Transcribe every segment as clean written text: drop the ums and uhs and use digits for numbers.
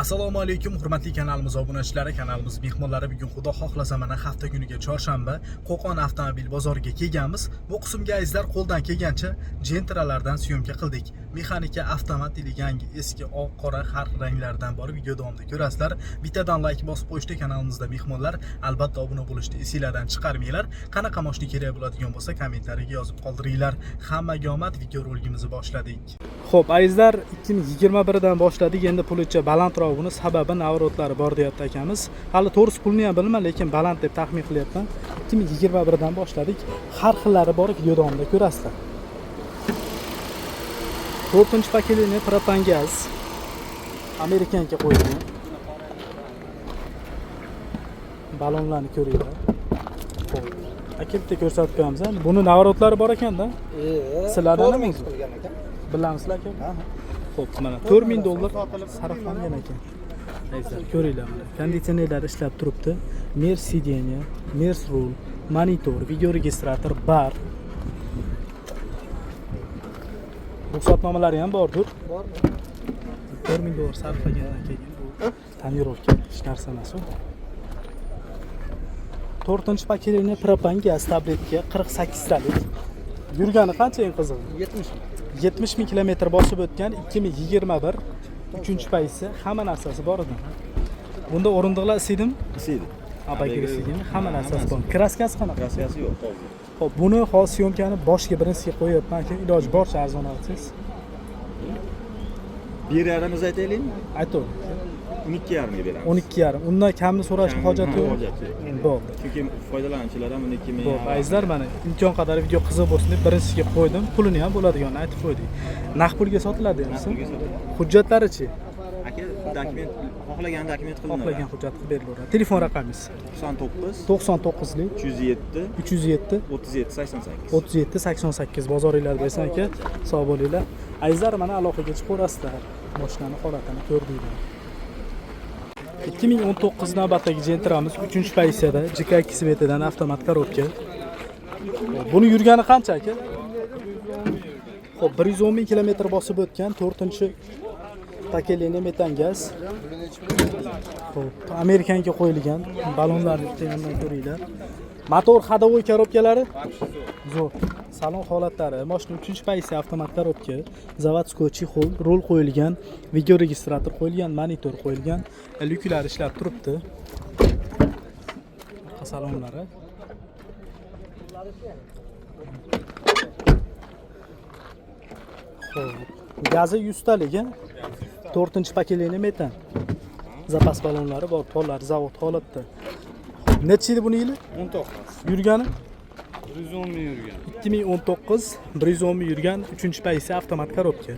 Assalomu alaykum hurmatli kanalimiz obunachilari, kanalimiz mehmonlari. Bugun xudo xohlasa mana hafta kuniga chorshanba Qo'qon avtomobil bozoriga kelganmiz. Bu qismga azizlar qo'ldan kelgancha Gentra'lardan syomka qildik. Mexanika, avtomat, yangi, eski, oq, qora har xil ranglardan bor. Video davomida ko'rasizlar. Bittadan like bosib qo'yishda kanalimizda mehmonlar, albatta obuna bo'lishni esinglardan chiqarmanglar. Qanaqa mashina kerak bo'ladigan bo'lsa kommentariyaga yozib qoldiringlar. Hammaga omad, video roligimizni boshladik. Xo'p, azizlar 2021 dan boshladik. Endi pulcha balandroq buni sababi navrotlari bor deyapti akamiz. Hali to'g'risi pulni ham bilmayman, lekin baland deb taxmin qilyapman. 2021 dan boshladik. Har xillari bor, video davomida ko'rasizlar. 4-paketli propan gaz Amerikanga qo'yilgan. Balonlarni ko'ringlar. Xo'p, aka bitta ko'rsatib qo'yamiz. Buni navrotlari bor ekan-da. Sizlardan nima qilgan ekan? Bilamizlar aka? Xo'p, mana $4000 sarflangan ekan. Azizlar, ko'ringlar mana. Konditsionerlar ishlab turibdi. Mers sideniya, Mers rul, monitor, video registrator, bar. Ruxsatnomalari ham bordir. Bor. $4000 sarflagan ekan bu. Tonirovka hech narsa emas u. 4-paketli propan gaz tabletka 48 talik. Yurgani qancha eng qizig'i? 70 ming kilometr bosib o'tgan 2021 3-paysi, hamma narsasi bor edi. Bunda o'rindiqlar isidimi? Isidi. Abaga isidimi? Hamma narsasi bor. Kraskasi qanaqa? Kraskasi yo'q, hozir. Xo'p, buni hozir syomkani boshqa birinchisiga qo'yapman. Iloji boricha arzon olsangiz. Bir yarimiz aytaylikmi? Aytavering. 12,5 ga beramiz. 12,5. Undan kamni so'rashning hojati yo'q. Bo'ldi. Chunki foydalanuvchilar ham 12,000. Bo'ldi, azizlar, mana imkon qadar video qiziq bo'lsin deb birinchisiga qo'ydim. Pulini ham bo'ladiganini aytib qo'ydik. Naqd pulga sotiladi emas? Hujjatlari-chi? Aka, dokument xohlagan dokument qilinadi. Xohlagan hujjat qilib berilaveradi. Telefon raqamingiz? 99 lik 307 37 88. 37 88 bozoringlar bersan aka, sog' bo'linglar. Azizlar, mana aloqaga chiqaverasizlar. Mashinani holatini ko'rdinglar. 2019 navbatdagi Gentra'miz 3-paysiyada JK2 svetidan avtomat korobka. Buni yurgani qancha aka? Xo'p, 110 ming kilometr bosib o'tgan 4-paketli metan gaz. Xo'p, Amerikanga qo'yilgan. Balonlarni yandan ko'ringlar. Motor ходовой korobkalari zo'r. Salon holatlari, mashina 3-paysi avtomat korobka, zavodskoy chexol, rol qo'yilgan, video registrator qo'yilgan, monitor qo'yilgan, lyuklar ishlab turibdi. Salonlari. Xo'p, gazi 100 talik, 4-paketli metan. Zapas balonlari bor, tollari zavod holatda. Necha yil buni yili? 19. Yurgani? 110 ming yurgan. 2019 110 ming yurgan 3-paysi avtomat korobka.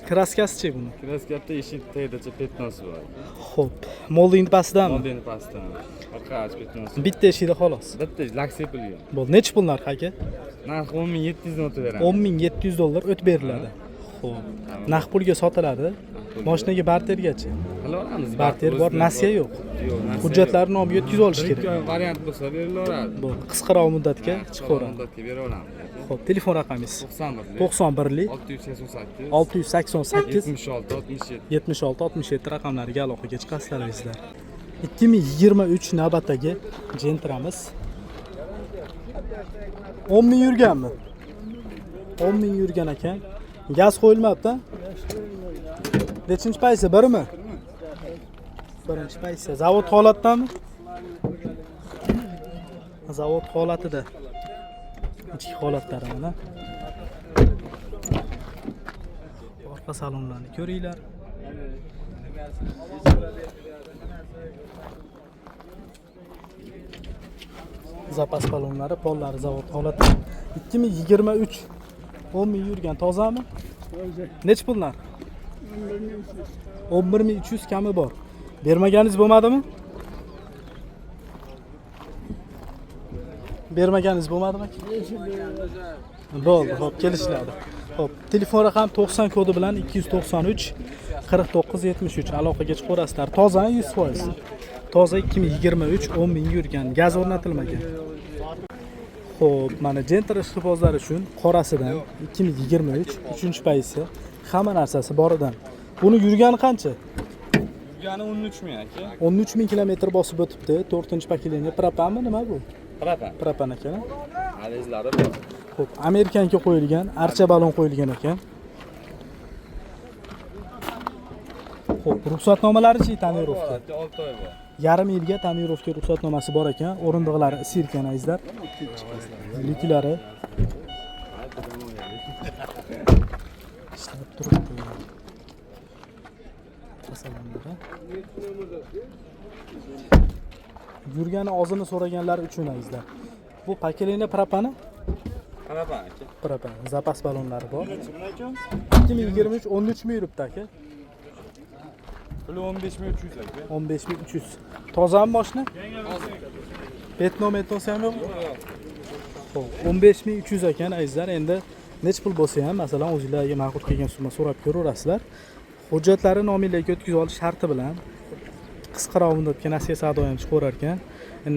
Kraskasi-chi buni? Kraskasi eshik tagigacha 15 bor. Xo'p, molding pastdami? Molding pastdan. Orqachi 15. Bitta eshikda xolos. Bitta lak sepilgan. Bo'ldi. Necha pul narxi aka? Narxi 10700 dan o'tib beramiz. $10,700 o'tib beriladi. Xo'p. Naqd pulga sotiladi. Mashinaga bartergachi? Qilaveramiz. Barter bor, nasiya yo'q. Yo'q, nasiya. Hujjatlarni olib yetkazib olish kerak. Variant bo'lsa berilaveradi. Bo'ldi. Qisqaroq muddatga chiqaveradi. Muddatga beraveramiz. Xo'p, telefon raqamingiz? 91 lik 688 688 76 67 raqamlariga aloqaga chiqasizlar azizlar. 2023 navbatdagi Gentra'miz 10 ming yurganmi? 10 ming yurgan ekan. Gaz qo'yilmabdi. Nechinchi paysi? Birmi? Birinchi paysi. Zavod holatdami? Zavod holatida. Ichki holatlari mana. Orqa salonlarni ko'ringlar. Zapas balonlari, pollari zavod holatda. 2023 10 ming yurgan, tozami? Nech pullar? 11300 kami bor. Bermaganingiz bo'lmadimi? Bermaganingiz bo'lmadimi? Bo'ldi, xo'p, kelishiladi. Xo'p, telefon raqam 90 kodi bilan 293 49 73 aloqaga chiqaverasizlar. Toza 100%. Toza 2023 10 ming yurgan, gaz o'rnatilmagan. Xo'p, mana Gentra ishqibozlari uchun qorasidan 2023 3-paysi hamma narsasi boridan. Buni yurgani qancha? Yurgani 13 ming aka. 13 ming kilometr bosib o'tibdi. 4-pakeleniya propanmi nima bu? Propan. Propan ekan. Analizlari bor. Xo'p, Amerikanga qo'yilgan, archa balon qo'yilgan ekan. Xo'p, ruxsatnomalari-chi tonirovka? 6 oy bor. Yarim yilga tonirovka ruxsatnomasi bor ekan. O'rindiqlari sirkan azizlar. Liklari ishlab turibdi. Masalanlar. Yurgani ozini so'raganlar uchun azizlar. Bu pakeleniya propani? Propan aka. Propan. Zapas balonlari bor. 2023 13 ming yuribdi aka. Puli 15300 aka. 15300. Tozami mashina? Betnometnosi ham yo'qmi? Xo'p, 15300 ekan azizlar. Endi nech pul bo'lsa ham, masalan, o'zingizlarga ma'qul kelgan summa so'rab ko'raverasizlar. Hujjatlarni nomingizga o'tkazib olish sharti bilan qisqaroq muddatga nasiya savdo ham chiqaverar ekan.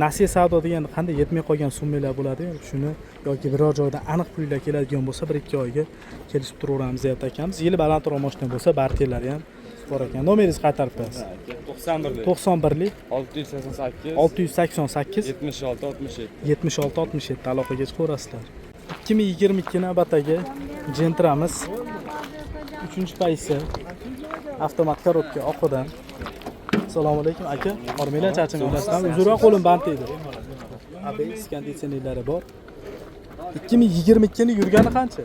Nasiya savdo deganda qanday yetmay qolgan summalar bo'ladi, shuni yoki biror joydan aniq pullar keladigan bo'lsa 1-2 oyga kelishib turaveramiz deyapti akamiz. Yili balandroq mashina bo'lsa bartelari ham bor ekan. Nomeringizni qaytarib berasiz. 91lik. 91lik 688 688 76 67. 76 67 aloqaga chiqaverasizlar. 2022 navbatdagi Gentramiz 3-paysi avtomat korobka oqidan. Assalomu alaykum aka. Hormanglar, charchamay olasizmi? Uzrdan qo'lim band edi. ABS konditsionerlari bor. 2022 ni yurgani qancha?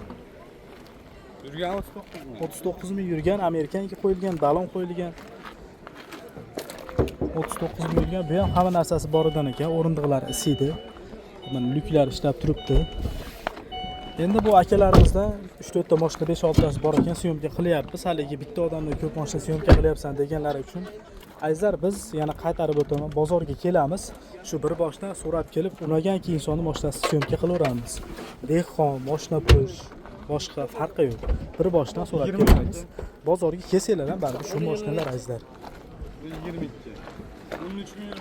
Yurgani 39 ming. 39 ming yurgan, Amerikanga qo'yilgan, balon qo'yilgan. 39 ming yurgan, bu ham hamma narsasi boridan ekan. O'rindiqlar isiydi. Mana lyuklar ishlab turibdi. Endi bu akalarimizdan 3-4 ta mashina 5-6 tasi bor ekan, syomka qilyapmiz. Haligi bitta odamdan ko'p mashina syomka qilyapsan deganlari uchun azizlar, biz yana qaytarib o'taman, bozorga kelamiz. Shu bir boshdan so'rab kelib, unagan keyin insonni mashinasi syomka qilaveramiz. Dehqon, mashina push, boshqa farqi yo'q. Bir boshdan so'rab kelamiz. Bozorga kelsanglar ham baribir shu mashinalar azizlar. 22. 13 ming.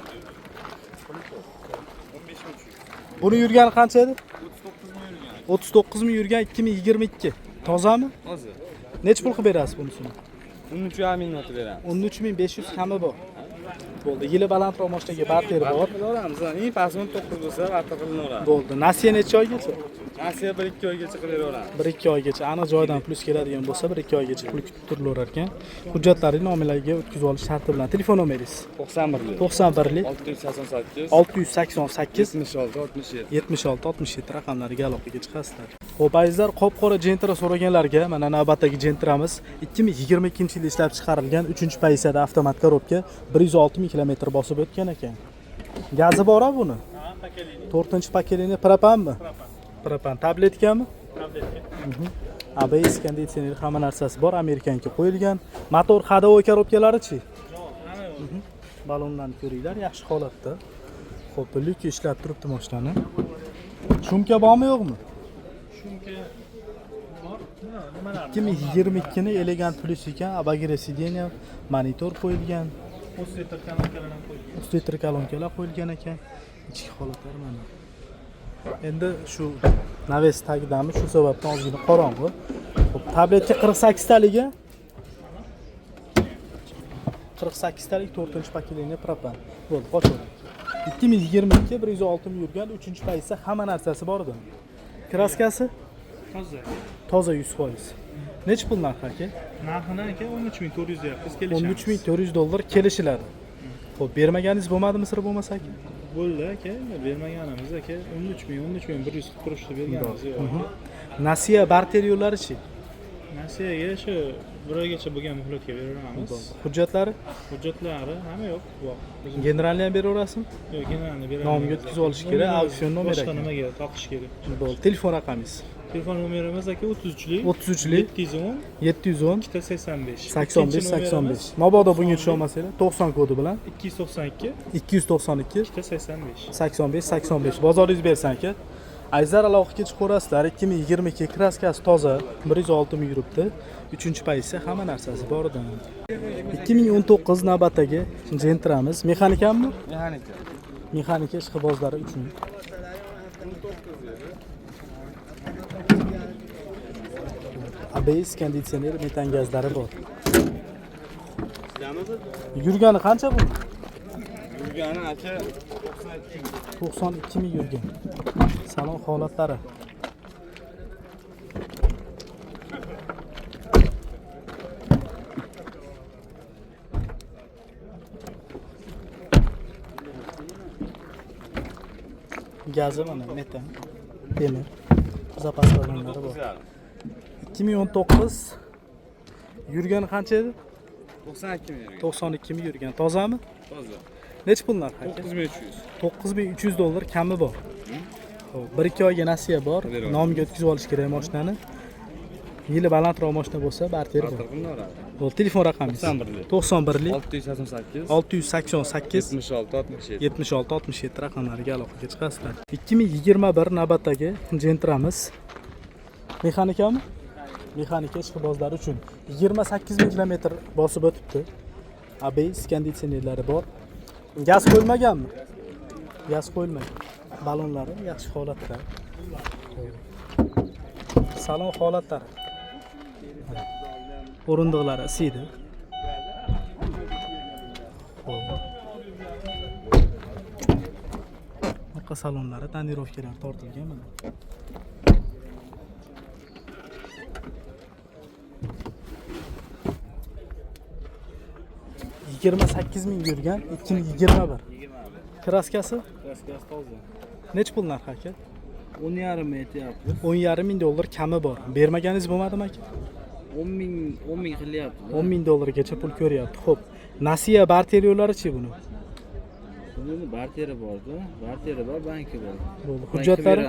15 ming. Buni yurgani qancha edi? 39 ming yurgan. 39 ming yurgan 2022. Tozami? Hozir. Nech pul qilib berasiz bunisini? 13 ming not beramiz. 13500 kami bor. Bo'ldi. Yili balandroq mashinaga barter bor. Qilaveramiz. Eng past 19 bo'lsa, barter qilinaveradi. Bo'ldi. Nasiya necha oygacha? Nasiya 1-2 oygacha qilaveramiz. 1-2 oygacha. Aniq joydan plyus keladigan bo'lsa, 1-2 oygacha pul kutib turilar ekan. Hujjatlaringizni nomingizga o'tkazib olish sharti bilan. Telefon nomeringiz? 91lik. 91lik 688 688 76 67. 76 67 raqamlariga aloqaga chiqasizlar. Xo'p, azizlar, qop-qora Gentra so'raganlarga mana navbatdagi Gentramiz 2022-yilda ishlab chiqarilgan 3-paysada avtomat korobka 106 ming kilometr bosib o'tgan ekan. Gazi bor-a buni? Ha, pakeleniya. 4-pakeleniya propanmi? Propan. Tabletkami? Tabletka. ABS konditsioner hamma narsasi bor, Amerikanga qo'yilgan. Motor ходовой korobkalari-chi? Yo'q, balonlarni ko'ringlar, yaxshi holatda. Xo'p, lyuk ishlab turibdi mashinani. Shumka bormi, yo'qmi? Shumka bor. Nimalar? 2022 ni elegant plus ekan, abagire sideniya, monitor qo'yilgan. 30 litr kolonkalar ham qo'yilgan. 30 litr kolonkalar qo'yilgan ekan. Ichki holatlari mana. Endi shu naves tagidami, shu sababdan ozgina qorong'u. Xo'p, tabletka 48 taliga 48 talik 4-pakeleniya propan. Bo'ldi, qo'shildi. 2022 106 ming yurgan 3-paysa hamma narsasi bor edi. Kraskasi toza. Toza 100%. Nech pul narxi aka? Narxini aka 13400 deyapmiz, kelishamiz. 13400 dollar kelishiladi. Xo'p, bermaganingiz bo'lmadimi sira bo'lmasa aka? Bo'ldi aka, bermaganimiz aka 13100 qilib turishdi berganimiz yo'q. Nasiya barter yo'llari-chi? Nasiyaga shu 1 oygacha bo'lgan muhlatga beraveramiz. Hujjatlari? Hujjatlari hamma yo'q. Generalni ham beraverasizmi? Yo'q, generalni beramiz. Nomiga o'tkazib olish kerak, auksion nomeri. Boshqa nimaga toqish kerak? Bo'ldi. Telefon raqamingiz? Telefon nomerimiz aka 33lik 33lik 710 710 285 85 85. Mabodo bunga tusha olmasanglar 90 kodi bilan 292 292 285. 85 85. Bozoringiz bersan aka. Azizlar, aloqaga chiqaverasizlar. 2022 kraskasi toza, 106 ming yuribdi. 3-paysi hamma narsasi bor edi. 2019 navbatdagi Gentramiz mexanikami? Mexanika. Mexanika ishqibozlari uchun. ABS konditsioner, metan gazlari bor. Yurgani qancha bu? Yurgani aka 92 ming yurgan. Salon holatlari. Gazi mana metan. Temir. Zapas vagonlari bor. 2019 yurgani qancha edi? 92 ming yurgan. 92 ming yurgan. Tozami? Toza. Nech pullar aka? 9300. 9300 dollar kami bor. Xo'p, 1-2 oyga nasiya bor. Beraveraman. Nomiga o'tkazib olish kerak mashinani. Yili balandroq mashina bo'lsa, barter bor. Barter qilinadi. Bo'ldi, telefon raqamingiz. 91 91 688 688 76 67. 76 67 raqamlariga aloqaga chiqasizlar. 2021 navbatdagi Gentramiz. Mexanikami? Mexanika ishqibozlar uchun 28 ming kilometr bosib o'tibdi. ABS konditsionerlari bor. Gaz qo'yilmaganmi? Gaz qo'yilmagan. Balonlari yaxshi holatda. Salon holatlari. O'rindiqlari isiydi. Orqa salonlari tonirovkalar tortilgan mana. Yigirma 28 ming yurgan 2021. Kraskasi Kraskasi toza. nech pul narxi aka? 10,5 aytyapti. 10,5 ming dollar kami bor. Bermaganingiz bo'lmadimi aka? 10 ming qilyapti. 10 ming dollargacha pul ko'ryapti. Xo'p, nasiya barter yo'llari-chi buni? Buni barteri bordi. Barteri bor, banki bor. Bo'ldi. Hujjatlari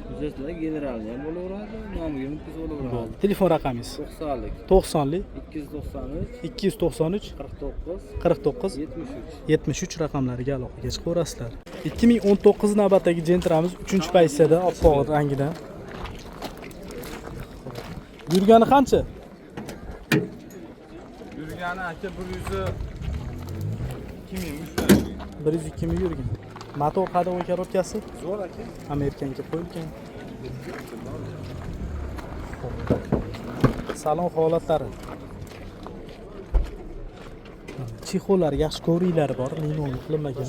Hujjatlar generalni ham bo'laveradi, nomiga mutkazib olaveradi. bo'ldi. Telefon raqamingiz 90lik 90lik 293 293 49 49 73. 73 raqamlariga aloqaga chiqaverasizlar. 2019 navbatdagi Gentramiz 3-pozitsiyada oppoq rangida. Yurgani qancha? Yurgani aka 102 ming 102 ming yurgan. Motor hadovon korotkasi zo'r aka. Amerikanga qo'yilgan. Salon holatlari. Chexollar yaxshi kovriklari bor, linoleum qilinmagan.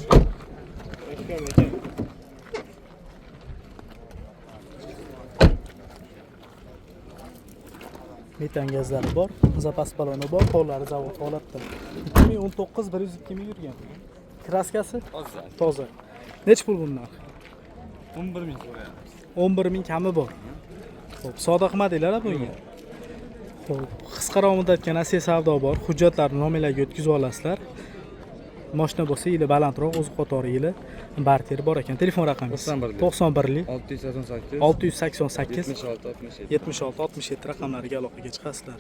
Metan gazlari bor, zapas baloni bor, qo'llari zavod holatda. 2019 102 ming yurgan. Kraskasi Toza. toza. Nech pul bundan? 11 ming so'rayapmiz. 11 ming kami bor. Xo'p, sodiq qilmadinglar bunga. Xo'p, qisqaroq muddatga nasiya savdo bor. Hujjatlarni nomiyalarga o'tkazib olasizlar. Mashina bo'lsa yili balandroq, o'z qatori yili barter bor ekan. Telefon raqamingiz 91lik 688 688 76 67. 76 67 raqamlariga aloqaga chiqasizlar.